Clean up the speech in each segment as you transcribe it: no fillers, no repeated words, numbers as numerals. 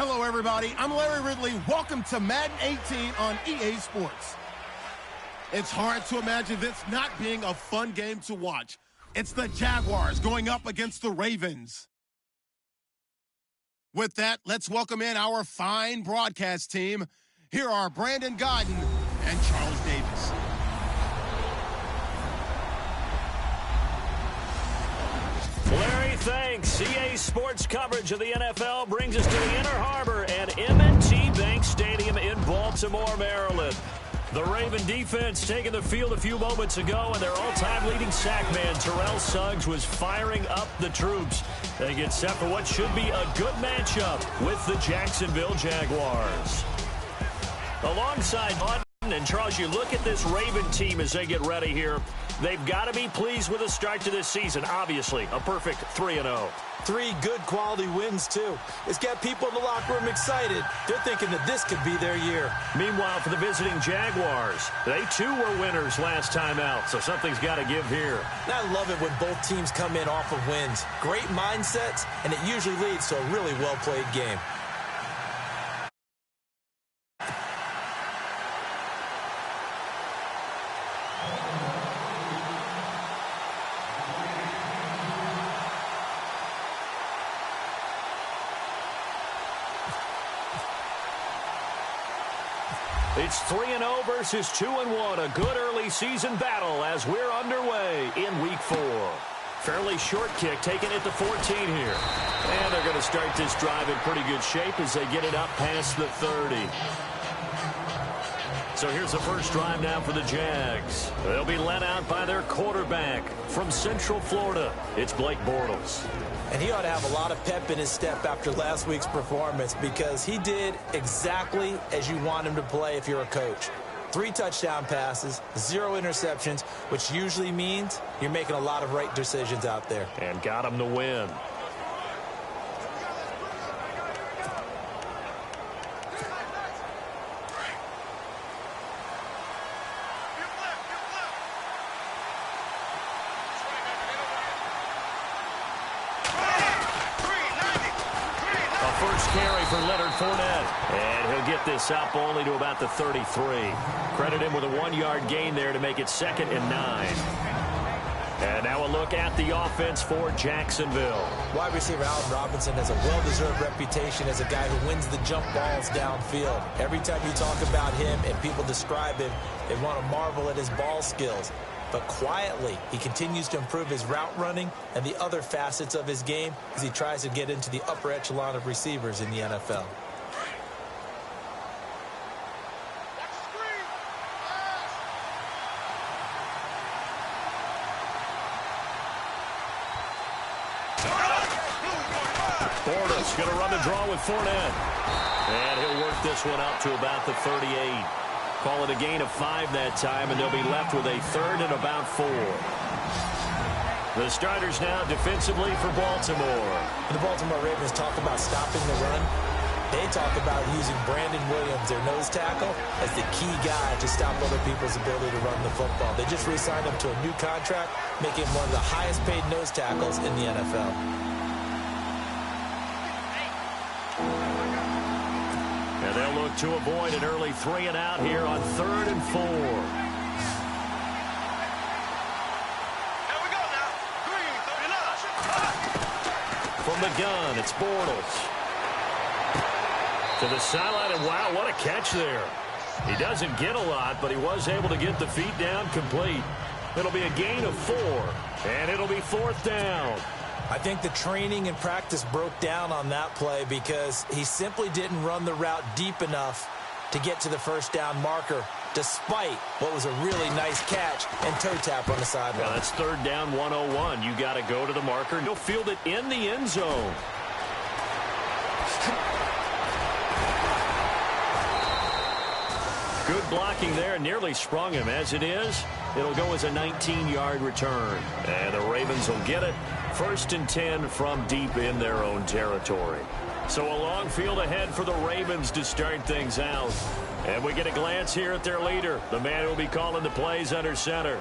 Hello, everybody. I'm Larry Ridley. Welcome to Madden 18 on EA Sports. It's hard to imagine this not being a fun game to watch. It's the Jaguars going up against the Ravens. With that, let's welcome in our fine broadcast team. Here are Brandon Godden and Charles Davis. Larry, thanks. EA Sports coverage of the NFL brings us to the Inner Harbor at M&T Bank Stadium in Baltimore, Maryland. The Raven defense taking the field a few moments ago, and their all-time leading sack man, Terrell Suggs, was firing up the troops. They get set for what should be a good matchup with the Jacksonville Jaguars. Alongside Button and Charles, you look at this Raven team as they get ready here. They've got to be pleased with the start to this season. Obviously, a perfect 3-0. 3 good quality wins, too. It's got people in the locker room excited. They're thinking that this could be their year. Meanwhile, for the visiting Jaguars, they too were winners last time out, so something's got to give here. And I love it when both teams come in off of wins. Great mindsets, and it usually leads to a really well-played game. It's 3-0 versus 2-1, a good early season battle as we're underway in Week 4. Fairly short kick, taking it to 14 here. And they're going to start this drive in pretty good shape as they get it up past the 30. So here's the first drive now for the Jags. They'll be led out by their quarterback from Central Florida. It's Blake Bortles. And he ought to have a lot of pep in his step after last week's performance because he did exactly as you want him to play if you're a coach. 3 touchdown passes, 0 interceptions, which usually means you're making a lot of right decisions out there. And got him the win. And he'll get this up only to about the 33. Credit him with a 1-yard gain there to make it 2nd and 9. And now a look at the offense for Jacksonville. Wide receiver Allen Robinson has a well-deserved reputation as a guy who wins the jump balls downfield. Every time you talk about him and people describe him, they want to marvel at his ball skills. But quietly, he continues to improve his route running and the other facets of his game as he tries to get into the upper echelon of receivers in the NFL. Bortles going to run the draw with Fournette. And he'll work this one out to about the 38. Call it a gain of 5 that time, and they'll be left with a 3rd and about 4. The starters now defensively for Baltimore. The Baltimore Ravens talk about stopping the run. They talk about using Brandon Williams, their nose tackle, as the key guy to stop other people's ability to run the football. They just re-signed him to a new contract, making him one of the highest paid nose tackles in the NFL. And they'll look to avoid an early 3 and out here on 3rd and 4. Here we go now. 3, 39. From the gun, it's Bortles. To the sideline, and wow, what a catch there. He doesn't get a lot, but he was able to get the feet down complete. It'll be a gain of 4, and it'll be 4th down. I think the training and practice broke down on that play because he simply didn't run the route deep enough to get to the first down marker, despite what was a really nice catch and toe tap on the sideline. Well, that's 3rd down 101. You got to go to the marker. You'll field it in the end zone. Good blocking there, nearly sprung him. As it is, it'll go as a 19-yard return. And the Ravens will get it. 1st and 10 from deep in their own territory. So a long field ahead for the Ravens to start things out. And we get a glance here at their leader, the man who will be calling the plays under center.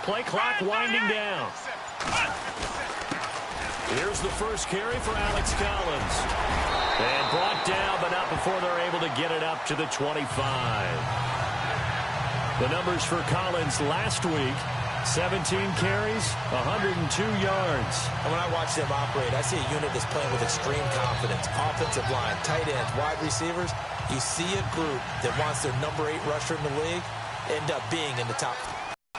play clock winding down. Here's the first carry for Alex Collins. And brought down, but not before they're able to get it up to the 25. The numbers for Collins last week: 17 carries, 102 yards. And when I watch them operate, I see a unit that's playing with extreme confidence. Offensive line, tight ends, wide receivers. You see a group that wants their number 8 rusher in the league end up being in the top